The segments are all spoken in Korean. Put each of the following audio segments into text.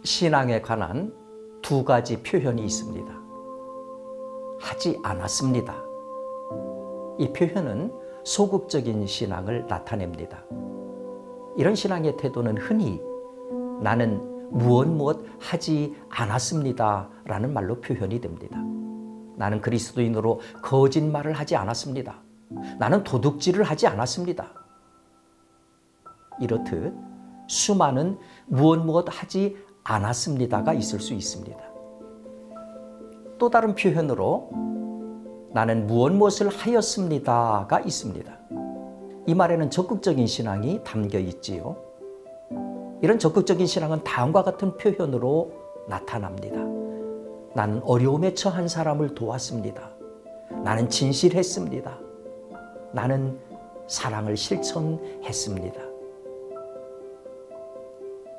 신앙에 관한 두 가지 표현이 있습니다. 하지 않았습니다. 이 표현은 소극적인 신앙을 나타냅니다. 이런 신앙의 태도는 흔히 나는 무엇 하지 않았습니다 라는 말로 표현이 됩니다. 나는 그리스도인으로 거짓말을 하지 않았습니다. 나는 도둑질을 하지 않았습니다. 이렇듯 수많은 무엇 하지 않았습니다가 있을 수 있습니다. 또 다른 표현으로 나는 무엇을 하였습니다가 있습니다. 이 말에는 적극적인 신앙이 담겨 있지요. 이런 적극적인 신앙은 다음과 같은 표현으로 나타납니다. 나는 어려움에 처한 사람을 도왔습니다. 나는 진실했습니다. 나는 사랑을 실천했습니다.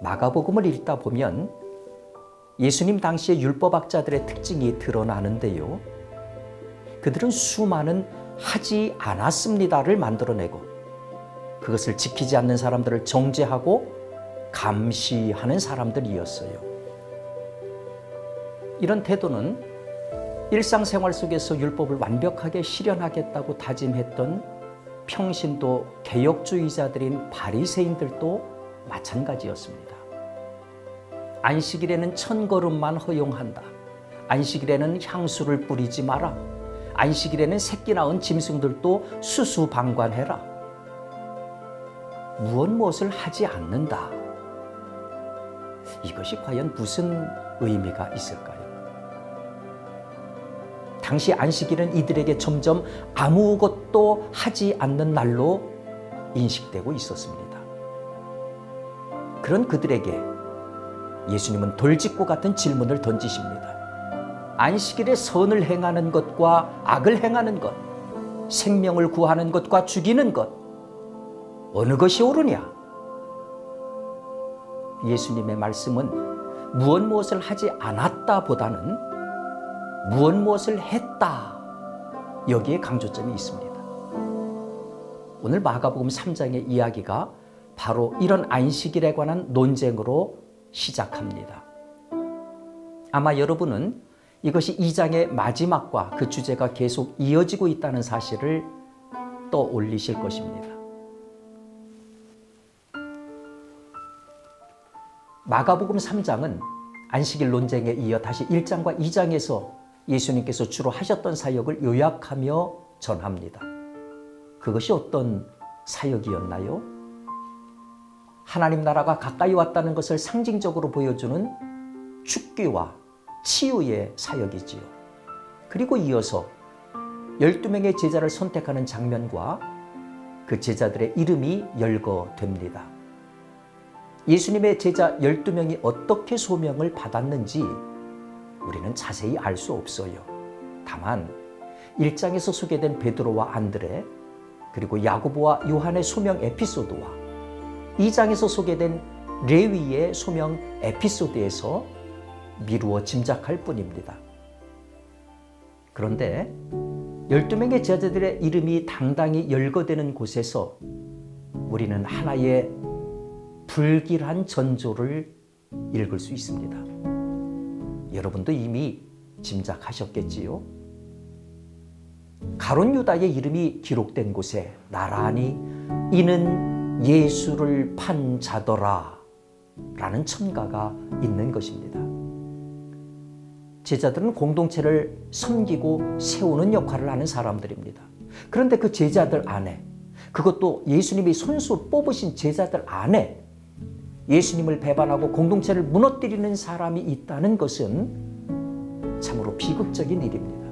마가복음을 읽다 보면 예수님 당시의 율법학자들의 특징이 드러나는데요. 그들은 수많은 하지 않았습니다를 만들어내고 그것을 지키지 않는 사람들을 정죄하고 감시하는 사람들이었어요. 이런 태도는 일상생활 속에서 율법을 완벽하게 실현하겠다고 다짐했던 평신도 개혁주의자들인 바리새인들도 마찬가지였습니다. 안식일에는 1000걸음만 허용한다. 안식일에는 향수를 뿌리지 마라. 안식일에는 새끼 낳은 짐승들도 수수방관해라. 무엇을 하지 않는다. 이것이 과연 무슨 의미가 있을까요? 당시 안식일은 이들에게 점점 아무것도 하지 않는 날로 인식되고 있었습니다. 그런 그들에게 예수님은 돌직구 같은 질문을 던지십니다. 안식일에 선을 행하는 것과 악을 행하는 것, 생명을 구하는 것과 죽이는 것, 어느 것이 옳으냐? 예수님의 말씀은 무엇을 하지 않았다 보다는 무엇을 했다, 여기에 강조점이 있습니다. 오늘 마가복음 3장의 이야기가 바로 이런 안식일에 관한 논쟁으로 시작합니다. 아마 여러분은 이것이 2장의 마지막과 그 주제가 계속 이어지고 있다는 사실을 떠올리실 것입니다. 마가복음 3장은 안식일 논쟁에 이어 다시 1장과 2장에서 예수님께서 주로 하셨던 사역을 요약하며 전합니다. 그것이 어떤 사역이었나요? 하나님 나라가 가까이 왔다는 것을 상징적으로 보여주는 죽기와 치유의 사역이지요. 그리고 이어서 12명의 제자를 선택하는 장면과 그 제자들의 이름이 열거됩니다. 예수님의 제자 12명이 어떻게 소명을 받았는지 우리는 자세히 알 수 없어요. 다만 1장에서 소개된 베드로와 안드레, 그리고 야고보와 요한의 소명 에피소드와 2장에서 소개된 레위의 소명 에피소드에서 미루어 짐작할 뿐입니다. 그런데 12명의 제자들의 이름이 당당히 열거되는 곳에서 우리는 하나의 불길한 전조를 읽을 수 있습니다. 여러분도 이미 짐작하셨겠지요? 가룟 유다의 이름이 기록된 곳에 나란히 이는 예수를 판 자더라 라는 첨가가 있는 것입니다. 제자들은 공동체를 섬기고 세우는 역할을 하는 사람들입니다. 그런데 그 제자들 안에, 그것도 예수님이 손수 뽑으신 제자들 안에 예수님을 배반하고 공동체를 무너뜨리는 사람이 있다는 것은 참으로 비극적인 일입니다.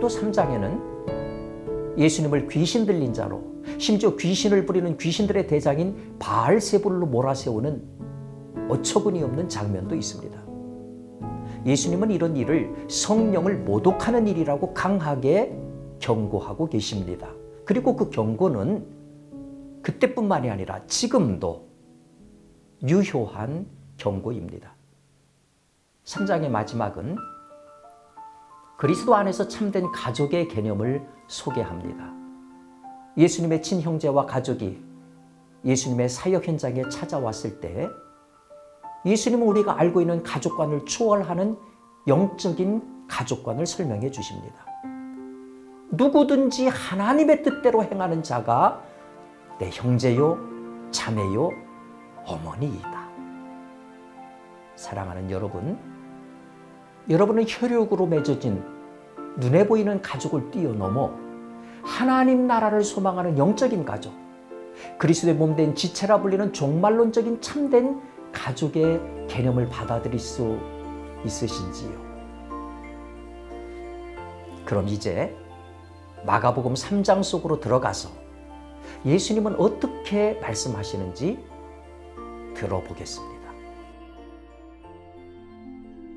또 3장에는 예수님을 귀신 들린 자로, 심지어 귀신을 부리는 귀신들의 대장인 바알세불로 몰아세우는 어처구니 없는 장면도 있습니다. 예수님은 이런 일을 성령을 모독하는 일이라고 강하게 경고하고 계십니다. 그리고 그 경고는 그때뿐만이 아니라 지금도 유효한 경고입니다. 3장의 마지막은 그리스도 안에서 참된 가족의 개념을 소개합니다. 예수님의 친형제와 가족이 예수님의 사역 현장에 찾아왔을 때 예수님은 우리가 알고 있는 가족관을 초월하는 영적인 가족관을 설명해 주십니다. 누구든지 하나님의 뜻대로 행하는 자가 내 형제요, 자매요, 어머니이다. 사랑하는 여러분, 여러분은 혈육으로 맺어진 눈에 보이는 가족을 뛰어넘어 하나님 나라를 소망하는 영적인 가족, 그리스도의 몸된 지체라 불리는 종말론적인 참된 가족의 개념을 받아들일 수 있으신지요? 그럼 이제 마가복음 3장 속으로 들어가서 예수님은 어떻게 말씀하시는지 들어보겠습니다.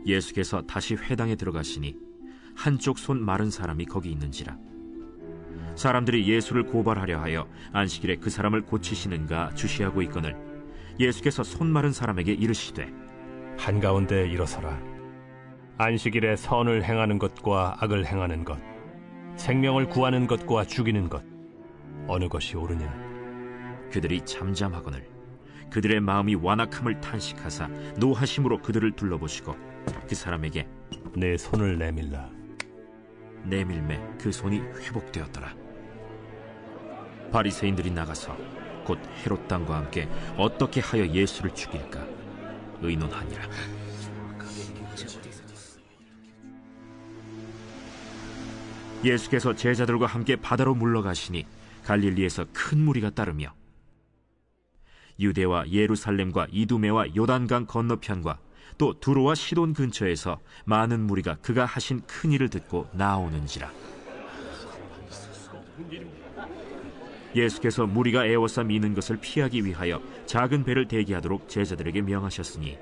예수께서 다시 회당에 들어가시니 한쪽 손 마른 사람이 거기 있는지라. 사람들이 예수를 고발하려 하여 안식일에 그 사람을 고치시는가 주시하고 있거늘 예수께서 손 마른 사람에게 이르시되 한가운데 일어서라. 안식일에 선을 행하는 것과 악을 행하는 것, 생명을 구하는 것과 죽이는 것, 어느 것이 옳으냐? 그들이 잠잠하거늘 그들의 마음이 완악함을 탄식하사 노하심으로 그들을 둘러보시고 그 사람에게 내 손을 내밀라. 내밀매 그 손이 회복되었더라. 바리새인들이 나가서 곧 헤롯 당과 함께 어떻게 하여 예수를 죽일까 의논하니라. 예수께서 제자들과 함께 바다로 물러가시니 갈릴리에서 큰 무리가 따르며 유대와 예루살렘과 이두메와 요단강 건너편과 또 두로와 시돈 근처에서 많은 무리가 그가 하신 큰 일을 듣고 나오는지라. 예수께서 무리가 에워싸 미는 것을 피하기 위하여 작은 배를 대기하도록 제자들에게 명하셨으니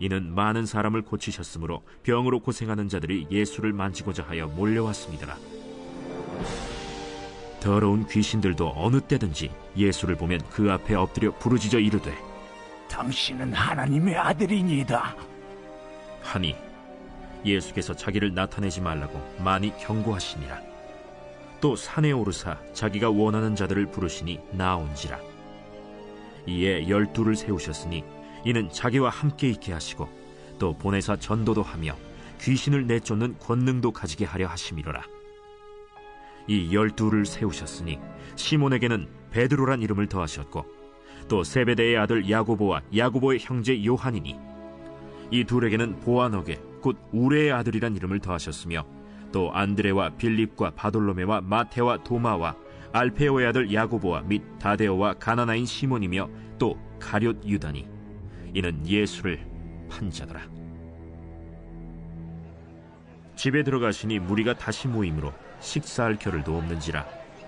이는 많은 사람을 고치셨으므로 병으로 고생하는 자들이 예수를 만지고자 하여 몰려왔습니다. 더러운 귀신들도 어느 때든지 예수를 보면 그 앞에 엎드려 부르짖어 이르되 당신은 하나님의 아들이니이다 하니 예수께서 자기를 나타내지 말라고 많이 경고하시니라. 또 산에 오르사 자기가 원하는 자들을 부르시니 나온지라. 이에 12를 세우셨으니 이는 자기와 함께 있게 하시고 또 보내사 전도도 하며 귀신을 내쫓는 권능도 가지게 하려 하심이로라. 이 12를 세우셨으니 시몬에게는 베드로란 이름을 더하셨고 또 세베대의 아들 야고보와 야고보의 형제 요한이니 이 둘에게는 보아너게 곧 우레의 아들이란 이름을 더하셨으며 또 안드레와 빌립과 바돌로메와 마테와 도마와 알페오의 아들 야고보와 및 다데오와 가나나인 시몬이며 또 가룟 유다니 이는 예수를 판 자더라. 집에 들어가시니 무리가 다시 모이므로 식사할 겨를도 없는지라.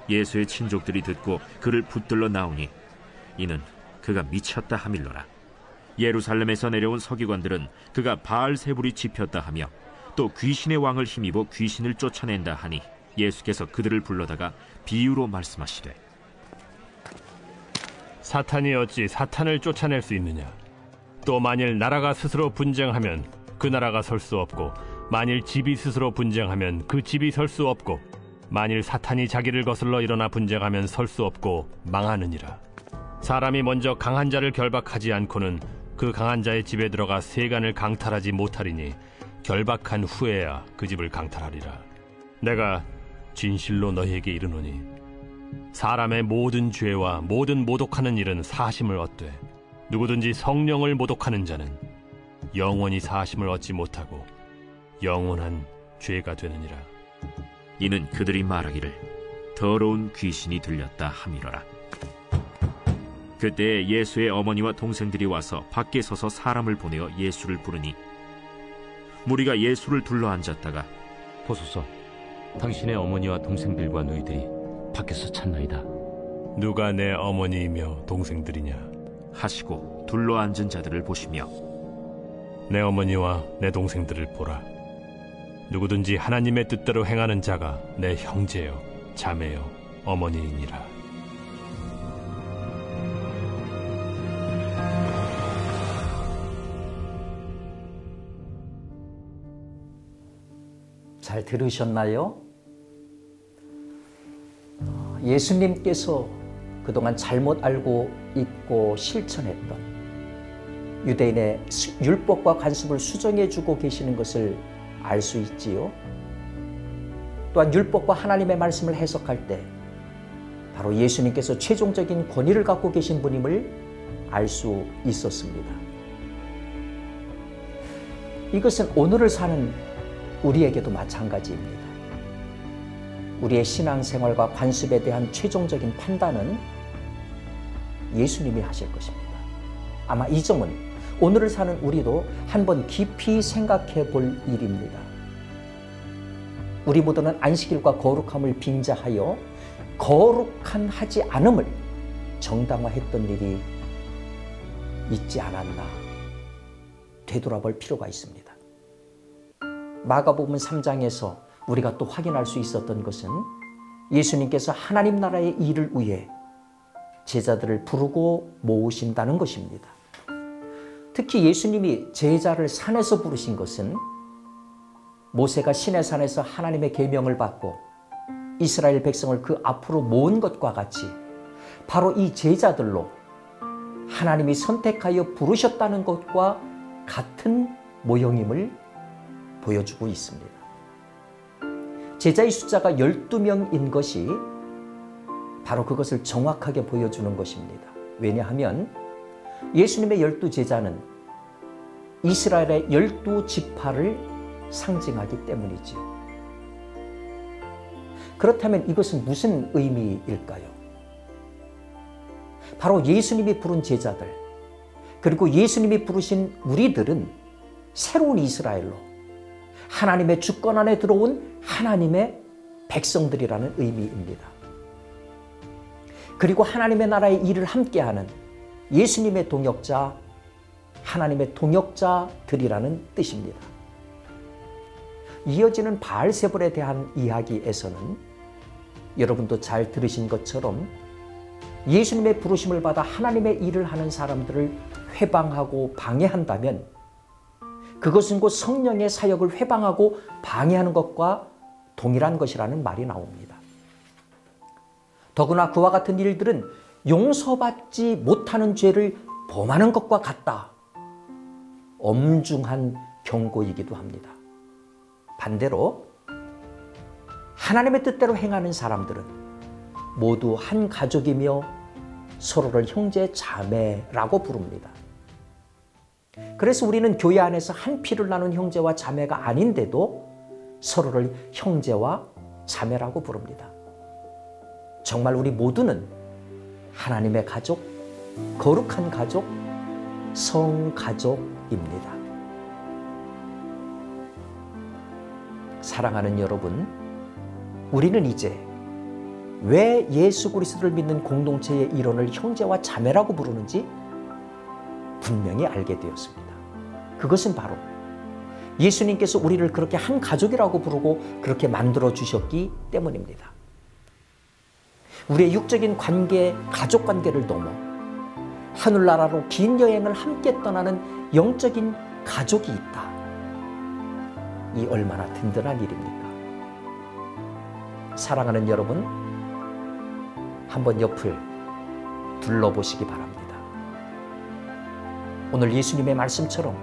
예수의 친족들이 듣고 그를 붙들러 나오니 이는 그가 미쳤다 하밀러라. 예루살렘에서 내려온 서기관들은 그가 바알세불이 집혔다 하며 또 귀신의 왕을 힘입어 귀신을 쫓아낸다 하니 예수께서 그들을 불러다가 비유로 말씀하시되 사탄이 어찌 사탄을 쫓아낼 수 있느냐? 또 만일 나라가 스스로 분쟁하면 그 나라가 설 수 없고 만일 집이 스스로 분쟁하면 그 집이 설 수 없고 만일 사탄이 자기를 거슬러 일어나 분쟁하면 설 수 없고 망하느니라. 사람이 먼저 강한 자를 결박하지 않고는 그 강한 자의 집에 들어가 세간을 강탈하지 못하리니 결박한 후에야 그 집을 강탈하리라. 내가 진실로 너희에게 이르노니 사람의 모든 죄와 모든 모독하는 일은 사심을 얻되 누구든지 성령을 모독하는 자는 영원히 사심을 얻지 못하고 영원한 죄가 되느니라. 이는 그들이 말하기를 더러운 귀신이 들렸다 함이로라. 그때 예수의 어머니와 동생들이 와서 밖에 서서 사람을 보내어 예수를 부르니 무리가 예수를 둘러앉았다가 보소서, 당신의 어머니와 동생들과 너희들이 밖에서 찾나이다. 누가 내 어머니이며 동생들이냐 하시고 둘러앉은 자들을 보시며 내 어머니와 내 동생들을 보라. 누구든지 하나님의 뜻대로 행하는 자가 내 형제요 자매요 어머니이니라. 잘 들으셨나요? 예수님께서 그동안 잘못 알고 있고 실천했던 유대인의 율법과 관습을 수정해주고 계시는 것을 알 수 있지요. 또한 율법과 하나님의 말씀을 해석할 때 바로 예수님께서 최종적인 권위를 갖고 계신 분임을 알 수 있었습니다. 이것은 오늘을 사는 우리에게도 마찬가지입니다. 우리의 신앙생활과 관습에 대한 최종적인 판단은 예수님이 하실 것입니다. 아마 이 점은 오늘을 사는 우리도 한번 깊이 생각해 볼 일입니다. 우리 모두는 안식일과 거룩함을 빙자하여 거룩한 하지 않음을 정당화했던 일이 있지 않았나 되돌아볼 필요가 있습니다. 마가복음 3장에서 우리가 또 확인할 수 있었던 것은 예수님께서 하나님 나라의 일을 위해 제자들을 부르고 모으신다는 것입니다. 특히 예수님이 제자를 산에서 부르신 것은 모세가 시내산에서 하나님의 계명을 받고 이스라엘 백성을 그 앞으로 모은 것과 같이 바로 이 제자들로 하나님이 선택하여 부르셨다는 것과 같은 모형임을 보여주고 있습니다. 제자의 숫자가 12명인 것이 바로 그것을 정확하게 보여주는 것입니다. 왜냐하면 예수님의 12제자는 이스라엘의 12지파를 상징하기 때문이지요. 그렇다면 이것은 무슨 의미일까요? 바로 예수님이 부른 제자들, 그리고 예수님이 부르신 우리들은 새로운 이스라엘로 하나님의 주권 안에 들어온 하나님의 백성들이라는 의미입니다. 그리고 하나님의 나라의 일을 함께하는 예수님의 동역자, 하나님의 동역자들이라는 뜻입니다. 이어지는 바알세불에 대한 이야기에서는 여러분도 잘 들으신 것처럼 예수님의 부르심을 받아 하나님의 일을 하는 사람들을 회방하고 방해한다면 그것은 곧 성령의 사역을 회방하고 방해하는 것과 동일한 것이라는 말이 나옵니다. 더구나 그와 같은 일들은 용서받지 못하는 죄를 범하는 것과 같다. 엄중한 경고이기도 합니다. 반대로 하나님의 뜻대로 행하는 사람들은 모두 한 가족이며 서로를 형제 자매라고 부릅니다. 그래서 우리는 교회 안에서 한 피를 나눈 형제와 자매가 아닌데도 서로를 형제와 자매라고 부릅니다. 정말 우리 모두는 하나님의 가족, 거룩한 가족, 성가족입니다. 사랑하는 여러분, 우리는 이제 왜 예수 그리스도를 믿는 공동체의 일원을 형제와 자매라고 부르는지 분명히 알게 되었습니다. 그것은 바로 예수님께서 우리를 그렇게 한 가족이라고 부르고 그렇게 만들어 주셨기 때문입니다. 우리의 육적인 관계, 가족 관계를 넘어 하늘나라로 긴 여행을 함께 떠나는 영적인 가족이 있다. 이 얼마나 든든한 일입니까? 사랑하는 여러분, 한번 옆을 둘러보시기 바랍니다. 오늘 예수님의 말씀처럼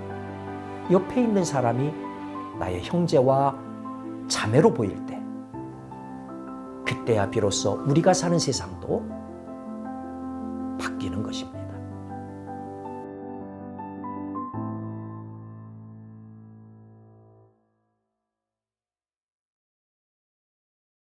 옆에 있는 사람이 나의 형제와 자매로 보일 때 그때야 비로소 우리가 사는 세상도 바뀌는 것입니다.